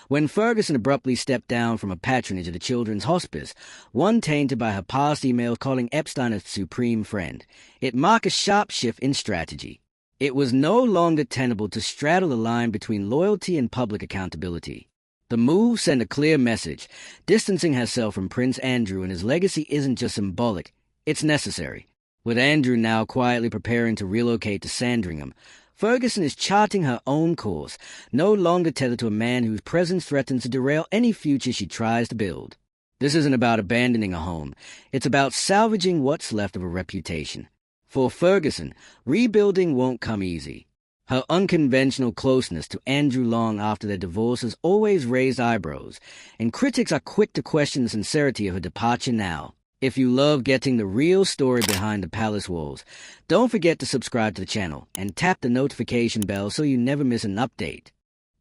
when Ferguson abruptly stepped down from her patronage at a children's hospice, one tainted by her past emails calling Epstein a supreme friend. It marked a sharp shift in strategy. It was no longer tenable to straddle the line between loyalty and public accountability. The move sent a clear message, distancing herself from Prince Andrew and his legacy isn't just symbolic, it's necessary. With Andrew now quietly preparing to relocate to Sandringham, Ferguson is charting her own course, no longer tethered to a man whose presence threatens to derail any future she tries to build. This isn't about abandoning a home, it's about salvaging what's left of a reputation. For Ferguson, rebuilding won't come easy. Her unconventional closeness to Andrew long after their divorce has always raised eyebrows, and critics are quick to question the sincerity of her departure now. If you love getting the real story behind the palace walls, don't forget to subscribe to the channel and tap the notification bell so you never miss an update.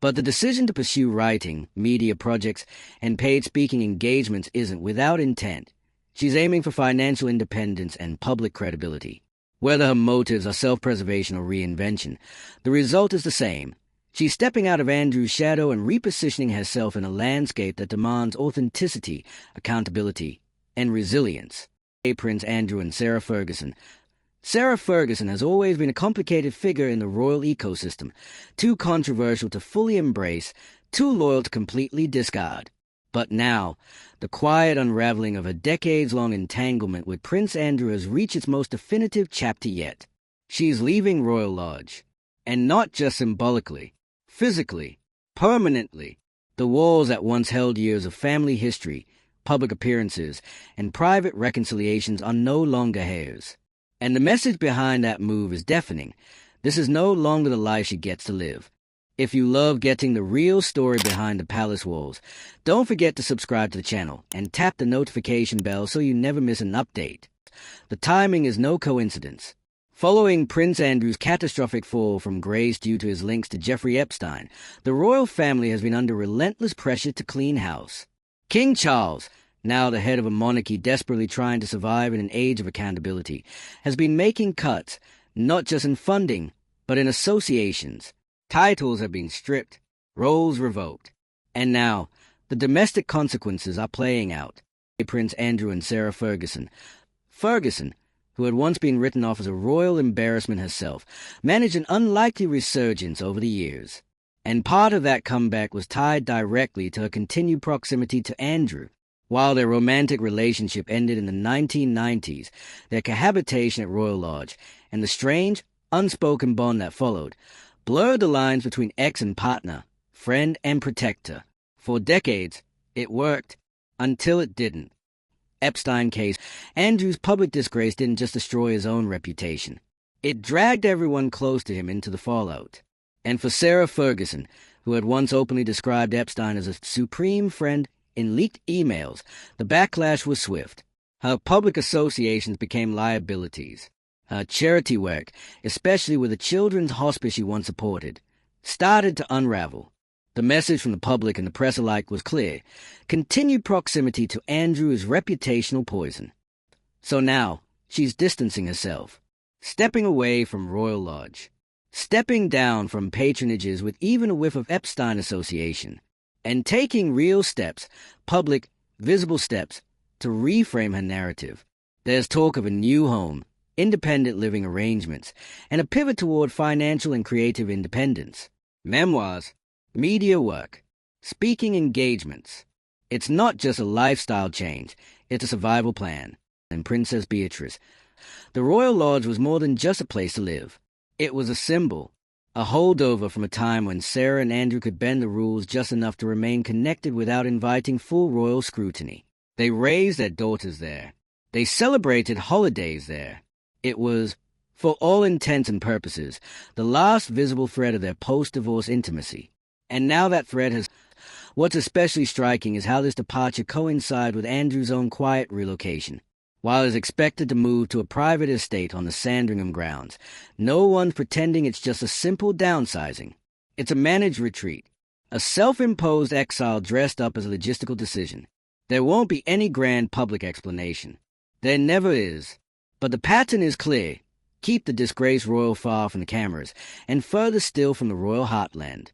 But the decision to pursue writing, media projects, and paid speaking engagements isn't without intent. She's aiming for financial independence and public credibility. Whether her motives are self-preservation or reinvention, the result is the same. She's stepping out of Andrew's shadow and repositioning herself in a landscape that demands authenticity, accountability, and resilience. Prince Andrew and Sarah Ferguson. Sarah Ferguson has always been a complicated figure in the royal ecosystem, too controversial to fully embrace, too loyal to completely discard. But now, the quiet unraveling of a decades-long entanglement with Prince Andrew has reached its most definitive chapter yet. She's leaving Royal Lodge. And not just symbolically, physically, permanently. The walls that once held years of family history, public appearances, and private reconciliations are no longer hers. And the message behind that move is deafening. This is no longer the life she gets to live. If you love getting the real story behind the palace walls, don't forget to subscribe to the channel and tap the notification bell so you never miss an update. The timing is no coincidence. Following Prince Andrew's catastrophic fall from grace due to his links to Jeffrey Epstein, the royal family has been under relentless pressure to clean house. King Charles, now the head of a monarchy desperately trying to survive in an age of accountability, has been making cuts, not just in funding, but in associations. Titles have been stripped, roles revoked, and now the domestic consequences are playing out. Prince Andrew and Sarah Ferguson. Ferguson, who had once been written off as a royal embarrassment herself, managed an unlikely resurgence over the years. And part of that comeback was tied directly to her continued proximity to Andrew. While their romantic relationship ended in the 1990s, their cohabitation at Royal Lodge and the strange, unspoken bond that followed blurred the lines between ex and partner, friend and protector. For decades, it worked, until it didn't. Epstein case, Andrew's public disgrace didn't just destroy his own reputation. It dragged everyone close to him into the fallout. And for Sarah Ferguson, who had once openly described Epstein as a supreme friend in leaked emails, the backlash was swift. Her public associations became liabilities. Her charity work, especially with the children's hospice she once supported, started to unravel. The message from the public and the press alike was clear. Continued proximity to Andrew is reputational poison. So now, she's distancing herself, stepping away from Royal Lodge, stepping down from patronages with even a whiff of Epstein association, and taking real steps, public, visible steps, to reframe her narrative. There's talk of a new home, independent living arrangements, and a pivot toward financial and creative independence. Memoirs, media work, speaking engagements. It's not just a lifestyle change, it's a survival plan. And Princess Beatrice. The Royal Lodge was more than just a place to live. It was a symbol, a holdover from a time when Sarah and Andrew could bend the rules just enough to remain connected without inviting full royal scrutiny. They raised their daughters there. They celebrated holidays there. It was, for all intents and purposes, the last visible thread of their post-divorce intimacy. And now that thread has... What's especially striking is how this departure coincided with Andrew's own quiet relocation. While he's expected to move to a private estate on the Sandringham grounds, no one's pretending it's just a simple downsizing. It's a managed retreat, a self-imposed exile dressed up as a logistical decision. There won't be any grand public explanation. There never is. But the pattern is clear. Keep the disgraced royal far from the cameras, and further still from the royal heartland.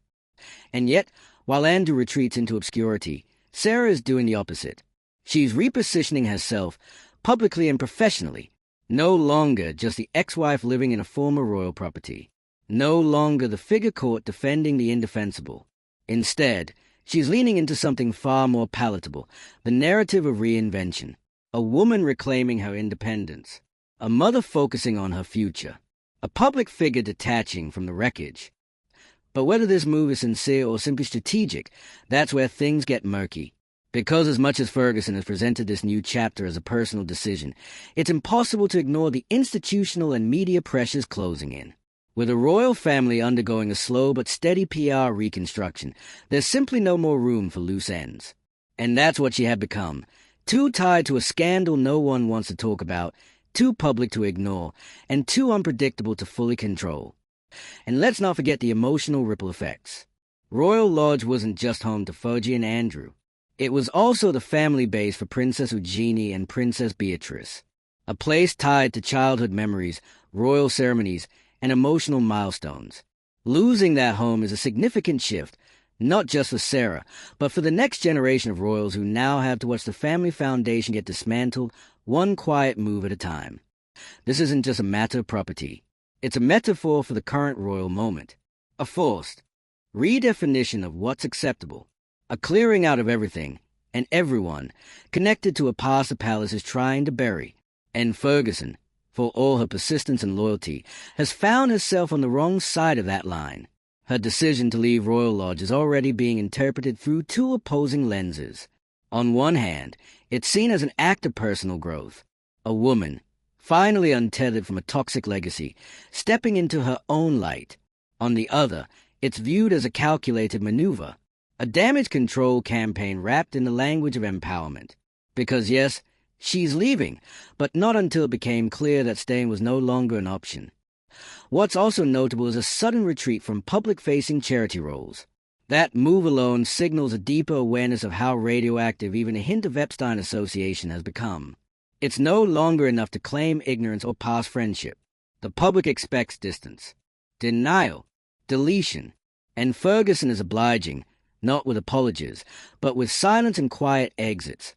And yet, While Andrew retreats into obscurity, Sarah is doing the opposite. She's repositioning herself, publicly and professionally, no longer just the ex-wife living in a former royal property, no longer the figure caught defending the indefensible. Instead, she's leaning into something far more palatable, the narrative of reinvention, a woman reclaiming her independence, a mother focusing on her future, a public figure detaching from the wreckage. But whether this move is sincere or simply strategic, that's where things get murky. Because as much as Ferguson has presented this new chapter as a personal decision, it's impossible to ignore the institutional and media pressures closing in. With a royal family undergoing a slow but steady PR reconstruction, there's simply no more room for loose ends. And that's what she had become, too tied to a scandal no one wants to talk about, too public to ignore, and too unpredictable to fully control. And let's not forget the emotional ripple effects. Royal Lodge wasn't just home to Fergie and Andrew. It was also the family base for Princess Eugenie and Princess Beatrice, a place tied to childhood memories, royal ceremonies, and emotional milestones. Losing that home is a significant shift, not just for Sarah, but for the next generation of royals who now have to watch the family foundation get dismantled one quiet move at a time. This isn't just a matter of property. It's a metaphor for the current royal moment, a forced redefinition of what's acceptable, a clearing out of everything and everyone connected to a past the palace is trying to bury. And Ferguson, for all her persistence and loyalty, has found herself on the wrong side of that line. Her decision to leave Royal Lodge is already being interpreted through two opposing lenses. On one hand, it's seen as an act of personal growth, a woman, finally untethered from a toxic legacy, stepping into her own light. On the other, it's viewed as a calculated maneuver, a damage control campaign wrapped in the language of empowerment. Because yes, she's leaving, but not until it became clear that staying was no longer an option. What's also notable is a sudden retreat from public-facing charity roles. That move alone signals a deeper awareness of how radioactive even a hint of Epstein association has become. It's no longer enough to claim ignorance or past friendship. The public expects distance, denial, deletion, and Ferguson is obliging, not with apologies, but with silence and quiet exits.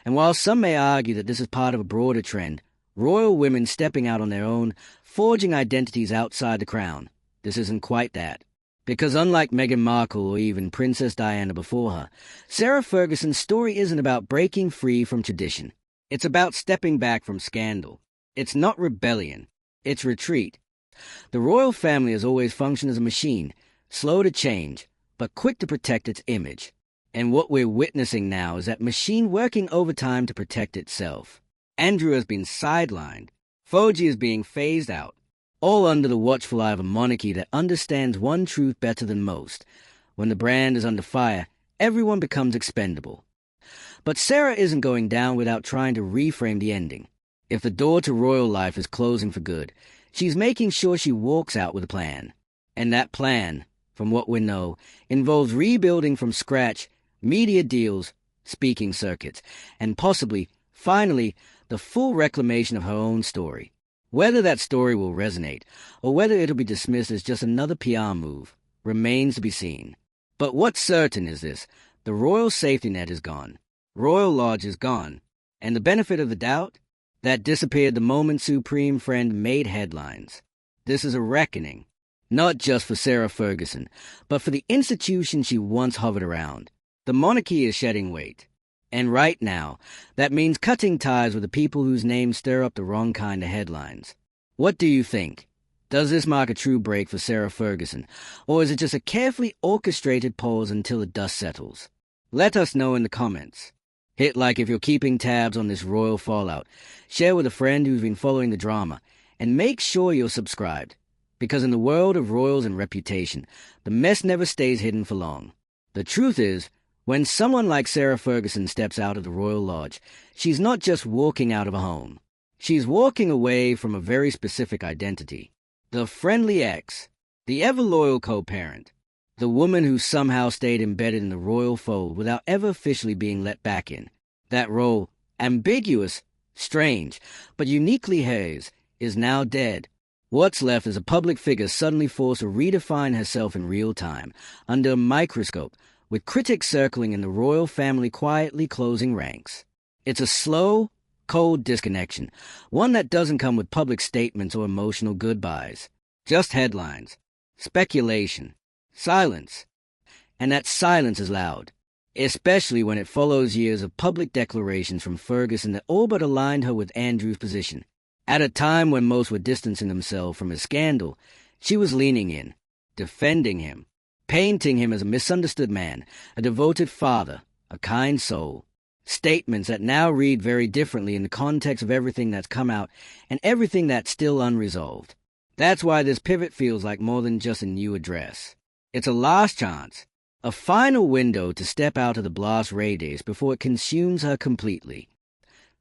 And while some may argue that this is part of a broader trend, royal women stepping out on their own, forging identities outside the crown, this isn't quite that. Because unlike Meghan Markle or even Princess Diana before her, Sarah Ferguson's story isn't about breaking free from tradition. It's about stepping back from scandal. It's not rebellion. It's retreat. The royal family has always functioned as a machine, slow to change, but quick to protect its image. And what we're witnessing now is that machine working overtime to protect itself. Andrew has been sidelined. Fergie is being phased out. All under the watchful eye of a monarchy that understands one truth better than most. When the brand is under fire, everyone becomes expendable. But Sarah isn't going down without trying to reframe the ending. If the door to royal life is closing for good, she's making sure she walks out with a plan. And that plan, from what we know, involves rebuilding from scratch, media deals, speaking circuits, and possibly, finally, the full reclamation of her own story. Whether that story will resonate, or whether it'll be dismissed as just another PR move, remains to be seen. But what's certain is this: the royal safety net is gone. Royal Lodge is gone. And the benefit of the doubt? That disappeared the moment Supreme Friend made headlines. This is a reckoning, not just for Sarah Ferguson, but for the institution she once hovered around. The monarchy is shedding weight. And right now, that means cutting ties with the people whose names stir up the wrong kind of headlines. What do you think? Does this mark a true break for Sarah Ferguson, or is it just a carefully orchestrated pause until the dust settles? Let us know in the comments. Hit like if you're keeping tabs on this royal fallout, share with a friend who's been following the drama, and make sure you're subscribed. Because in the world of royals and reputation, the mess never stays hidden for long. The truth is, when someone like Sarah Ferguson steps out of the Royal Lodge, she's not just walking out of a home. She's walking away from a very specific identity. The friendly ex, the ever-loyal co-parent, the woman who somehow stayed embedded in the royal fold without ever officially being let back in. That role, ambiguous, strange, but uniquely hers, is now dead. What's left is a public figure suddenly forced to redefine herself in real time, under a microscope, with critics circling and the royal family quietly closing ranks. It's a slow, cold disconnection, one that doesn't come with public statements or emotional goodbyes. Just headlines, speculation, silence. And that silence is loud, especially when it follows years of public declarations from Ferguson that all but aligned her with Andrew's position. At a time when most were distancing themselves from his scandal, she was leaning in, defending him, painting him as a misunderstood man, a devoted father, a kind soul. Statements that now read very differently in the context of everything that's come out and everything that's still unresolved. That's why this pivot feels like more than just a new address. It's a last chance, a final window to step out of the blast radius before it consumes her completely.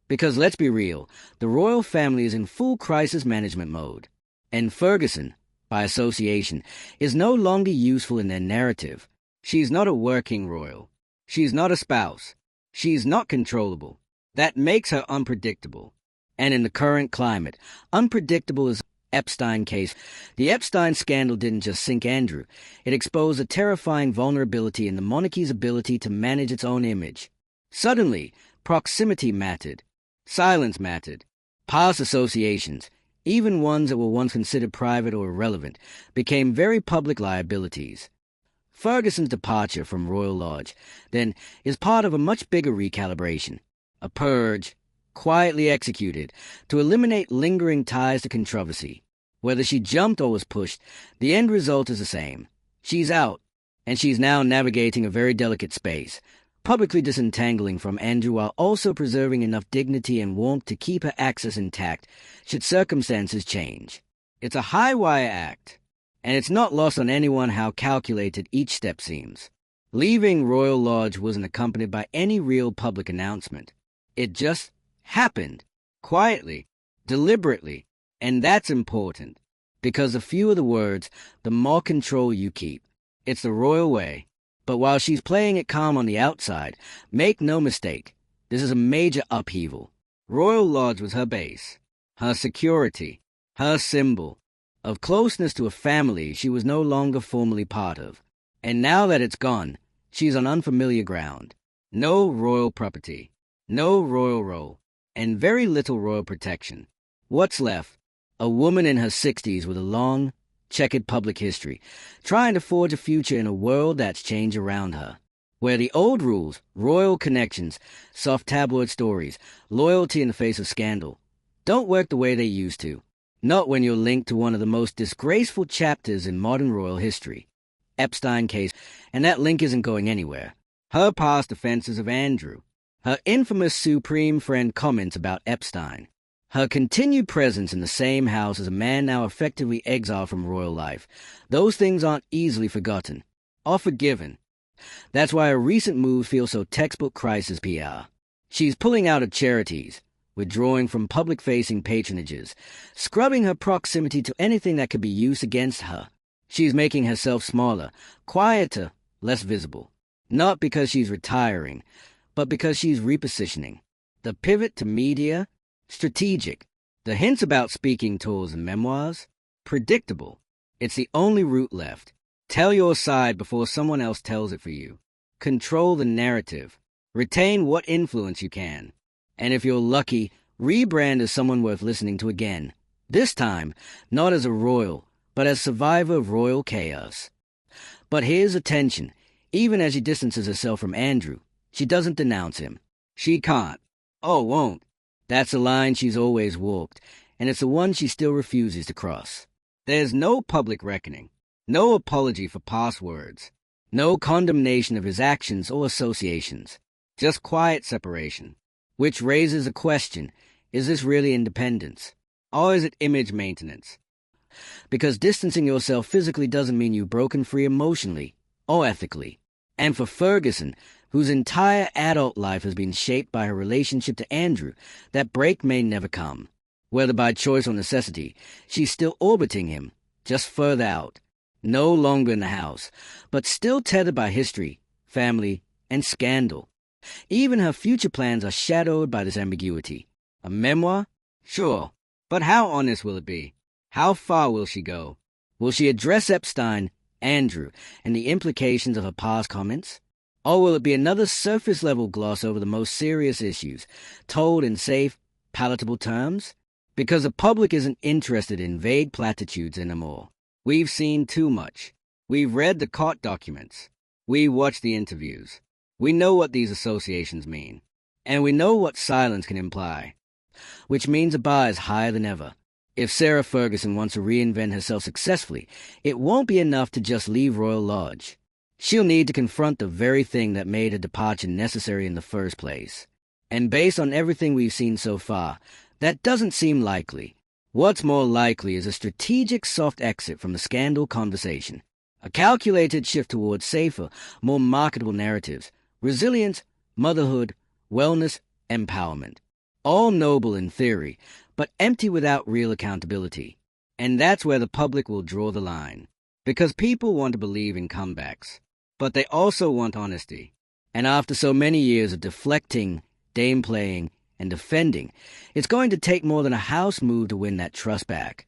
Because let's be real, the royal family is in full crisis management mode. And Ferguson, by association, is no longer useful in their narrative. She's not a working royal. She's not a spouse. She's not controllable. That makes her unpredictable. And in the current climate, unpredictable is Epstein case. The Epstein scandal didn't just sink Andrew. It exposed a terrifying vulnerability in the monarchy's ability to manage its own image. Suddenly, proximity mattered. Silence mattered. Past associations, even ones that were once considered private or irrelevant, became very public liabilities. Ferguson's departure from Royal Lodge, then, is part of a much bigger recalibration. A purge, quietly executed, to eliminate lingering ties to controversy. Whether she jumped or was pushed, the end result is the same. She's out, and she's now navigating a very delicate space, publicly disentangling from Andrew while also preserving enough dignity and warmth to keep her access intact should circumstances change. It's a high-wire act, and it's not lost on anyone how calculated each step seems. Leaving Royal Lodge wasn't accompanied by any real public announcement. It just happened, quietly, deliberately, and that's important, because the fewer the words, the more control you keep. It's the royal way. But while she's playing it calm on the outside, make no mistake, this is a major upheaval. Royal Lodge was her base, her security, her symbol of closeness to a family she was no longer formally part of. And now that it's gone, she's on unfamiliar ground. No royal property, no royal role, and very little royal protection. What's left? A woman in her 60s with a long, checkered public history, trying to forge a future in a world that's changed around her, where the old rules, royal connections, soft tabloid stories, loyalty in the face of scandal, don't work the way they used to. Not when you're linked to one of the most disgraceful chapters in modern royal history, Epstein case, and that link isn't going anywhere. Her past offenses of Andrew, her infamous supreme friend comments about Epstein, her continued presence in the same house as a man now effectively exiled from royal life. Those things aren't easily forgotten, or forgiven. That's why her recent move feels so textbook crisis PR. She's pulling out of charities, withdrawing from public-facing patronages, scrubbing her proximity to anything that could be used against her. She's making herself smaller, quieter, less visible. Not because she's retiring, but because she's repositioning. The pivot to media, strategic. The hints about speaking tours and memoirs, predictable. It's the only route left. Tell your side before someone else tells it for you. Control the narrative. Retain what influence you can. And if you're lucky, rebrand as someone worth listening to again. This time, not as a royal, but as survivor of royal chaos. But here's the tension. Even as she distances herself from Andrew, she doesn't denounce him. She can't. Oh, won't. That's a line she's always walked, and it's the one she still refuses to cross. There's no public reckoning, no apology for past words, no condemnation of his actions or associations, just quiet separation, which raises a question, is this really independence, or is it image maintenance? Because distancing yourself physically doesn't mean you've broken free emotionally or ethically. And for Ferguson, whose entire adult life has been shaped by her relationship to Andrew, that break may never come. Whether by choice or necessity, she's still orbiting him, just further out, no longer in the house, but still tethered by history, family, and scandal. Even her future plans are shadowed by this ambiguity. A memoir? Sure, but how honest will it be? How far will she go? Will she address Epstein, Andrew, and the implications of her past comments? Or will it be another surface-level gloss over the most serious issues, told in safe, palatable terms? Because the public isn't interested in vague platitudes anymore. We've seen too much. We've read the court documents. We've watched the interviews. We know what these associations mean. And we know what silence can imply. Which means the bar is higher than ever. If Sarah Ferguson wants to reinvent herself successfully, it won't be enough to just leave Royal Lodge. She'll need to confront the very thing that made her departure necessary in the first place. And based on everything we've seen so far, that doesn't seem likely. What's more likely is a strategic soft exit from the scandal conversation. A calculated shift towards safer, more marketable narratives. Resilience, motherhood, wellness, empowerment. All noble in theory, but empty without real accountability. And that's where the public will draw the line. Because people want to believe in comebacks. But they also want honesty. And after so many years of deflecting, dameplaying, and defending, it's going to take more than a house move to win that trust back.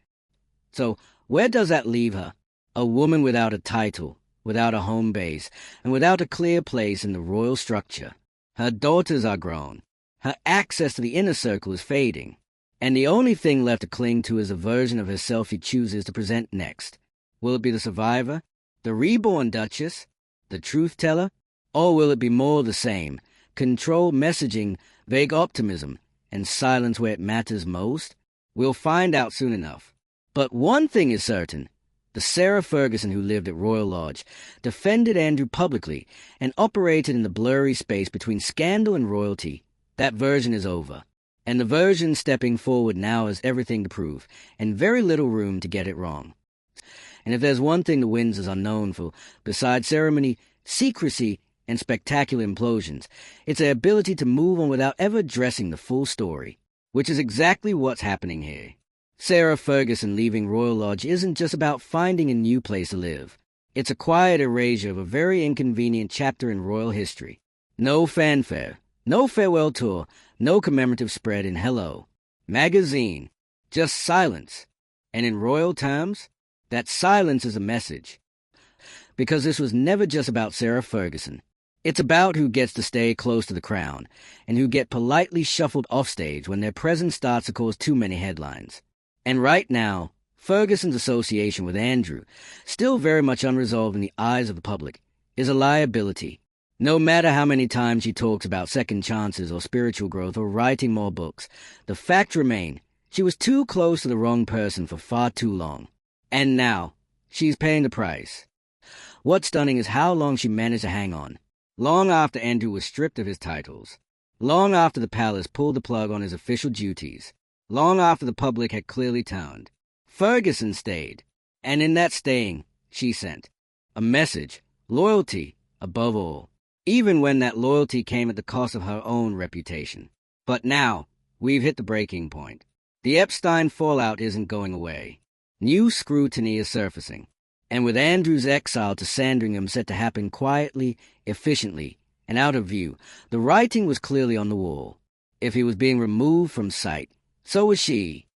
So, where does that leave her? A woman without a title, without a home base, and without a clear place in the royal structure. Her daughters are grown. Her access to the inner circle is fading. And the only thing left to cling to is a version of herself she chooses to present next. Will it be the survivor, the reborn Duchess, the truth teller, or will it be more of the same, controlled messaging, vague optimism, and silence where it matters most? We'll find out soon enough. But one thing is certain. The Sarah Ferguson who lived at Royal Lodge defended Andrew publicly and operated in the blurry space between scandal and royalty. That version is over. And the version stepping forward now has everything to prove, and very little room to get it wrong. And if there's one thing the Windsors are known for, besides ceremony, secrecy, and spectacular implosions, it's their ability to move on without ever addressing the full story, which is exactly what's happening here. Sarah Ferguson leaving Royal Lodge isn't just about finding a new place to live. It's a quiet erasure of a very inconvenient chapter in royal history. No fanfare, no farewell tour, no commemorative spread in Hello magazine, just silence. And in royal terms, that silence is a message. Because this was never just about Sarah Ferguson. It's about who gets to stay close to the crown, and who get politely shuffled offstage when their presence starts to cause too many headlines. And right now, Ferguson's association with Andrew, still very much unresolved in the eyes of the public, is a liability. No matter how many times she talks about second chances or spiritual growth or writing more books, the fact remains she was too close to the wrong person for far too long. And now, she's paying the price. What's stunning is how long she managed to hang on. Long after Andrew was stripped of his titles. Long after the palace pulled the plug on his official duties. Long after the public had clearly turned. Ferguson stayed. And in that staying, she sent a message, loyalty above all. Even when that loyalty came at the cost of her own reputation. But now, we've hit the breaking point. The Epstein fallout isn't going away. New scrutiny is surfacing. And with Andrew's exile to Sandringham set to happen quietly, efficiently, and out of view, the writing was clearly on the wall. If he was being removed from sight, so was she.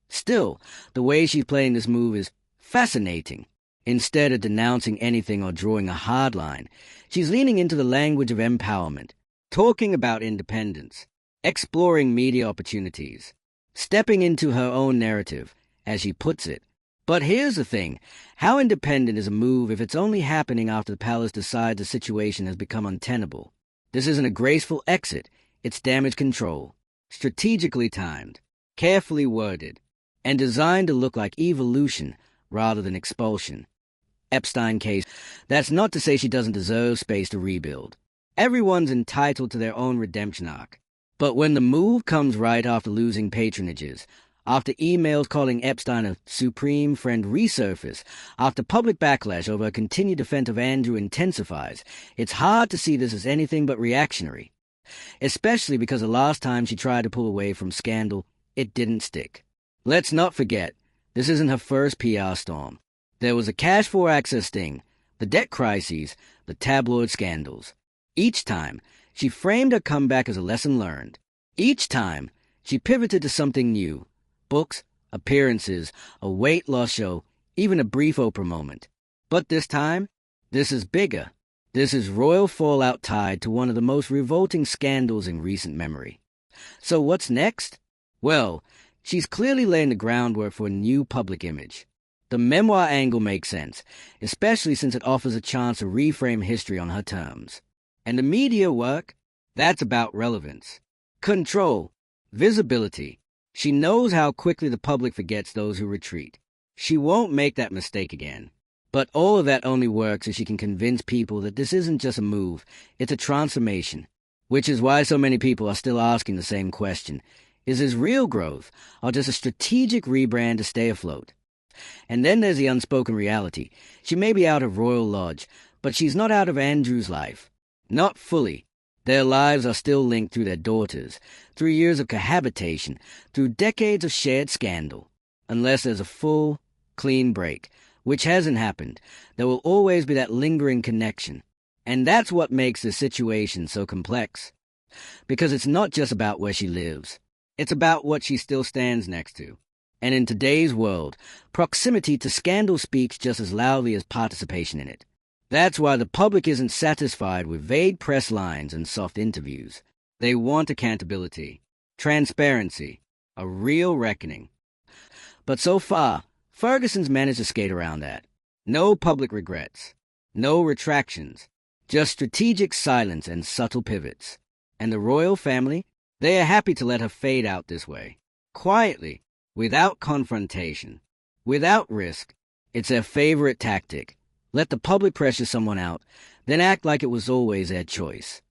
Still, the way she's playing this move is fascinating. Instead of denouncing anything or drawing a hard line, she's leaning into the language of empowerment, talking about independence, exploring media opportunities, stepping into her own narrative, as she puts it. But here's the thing. How independent is a move if it's only happening after the palace decides the situation has become untenable? This isn't a graceful exit. It's damage control. Strategically timed, carefully worded, and designed to look like evolution rather than expulsion. Epstein case. That's not to say she doesn't deserve space to rebuild. Everyone's entitled to their own redemption arc. But when the move comes right after losing patronages, after emails calling Epstein a supreme friend resurface, after public backlash over a continued defense of Andrew intensifies, it's hard to see this as anything but reactionary. Especially because the last time she tried to pull away from scandal, it didn't stick. Let's not forget, this isn't her first PR storm. There was a cash for access sting, the debt crises, the tabloid scandals. Each time, she framed her comeback as a lesson learned. Each time, she pivoted to something new. Books, appearances, a weight loss show, even a brief Oprah moment. But this time, this is bigger. This is royal fallout tied to one of the most revolting scandals in recent memory. So what's next? Well, she's clearly laying the groundwork for a new public image. The memoir angle makes sense, especially since it offers a chance to reframe history on her terms. And the media work? That's about relevance. Control. Visibility. She knows how quickly the public forgets those who retreat. She won't make that mistake again. But all of that only works if she can convince people that this isn't just a move, it's a transformation. Which is why so many people are still asking the same question. Is this real growth, or just a strategic rebrand to stay afloat? And then there's the unspoken reality. She may be out of Royal Lodge, but she's not out of Andrew's life. Not fully. Their lives are still linked through their daughters, through years of cohabitation, through decades of shared scandal. Unless there's a full, clean break, which hasn't happened, there will always be that lingering connection. And that's what makes this situation so complex. Because it's not just about where she lives. It's about what she still stands next to. And in today's world, proximity to scandal speaks just as loudly as participation in it. That's why the public isn't satisfied with vague press lines and soft interviews. They want accountability, transparency, a real reckoning. But so far, Ferguson's managed to skate around that. No public regrets. No retractions. Just strategic silence and subtle pivots. And the royal family? They are happy to let her fade out this way. Quietly. Without confrontation. Without risk. It's their favorite tactic. Let the public pressure someone out, then act like it was always their choice.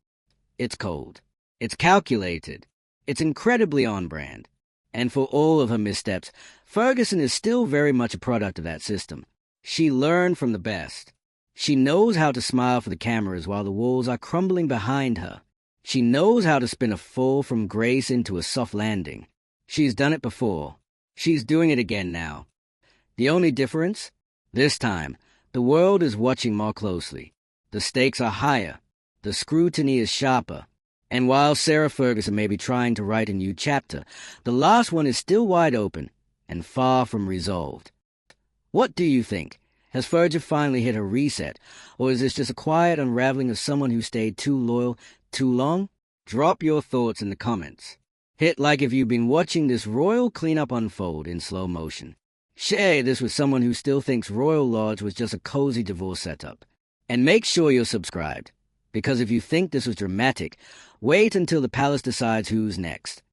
It's cold. It's calculated. It's incredibly on-brand. And for all of her missteps, Ferguson is still very much a product of that system. She learned from the best. She knows how to smile for the cameras while the walls are crumbling behind her. She knows how to spin a fall from grace into a soft landing. She's done it before. She's doing it again now. The only difference? This time, the world is watching more closely. The stakes are higher. The scrutiny is sharper. And while Sarah Ferguson may be trying to write a new chapter, the last one is still wide open and far from resolved. What do you think? Has Fergie finally hit her reset, or is this just a quiet unraveling of someone who stayed too loyal too long? Drop your thoughts in the comments. Hit like if you've been watching this royal cleanup unfold in slow motion. Share this with someone who still thinks Royal Lodge was just a cozy divorce setup. And make sure you're subscribed, because if you think this was dramatic, wait until the palace decides who's next.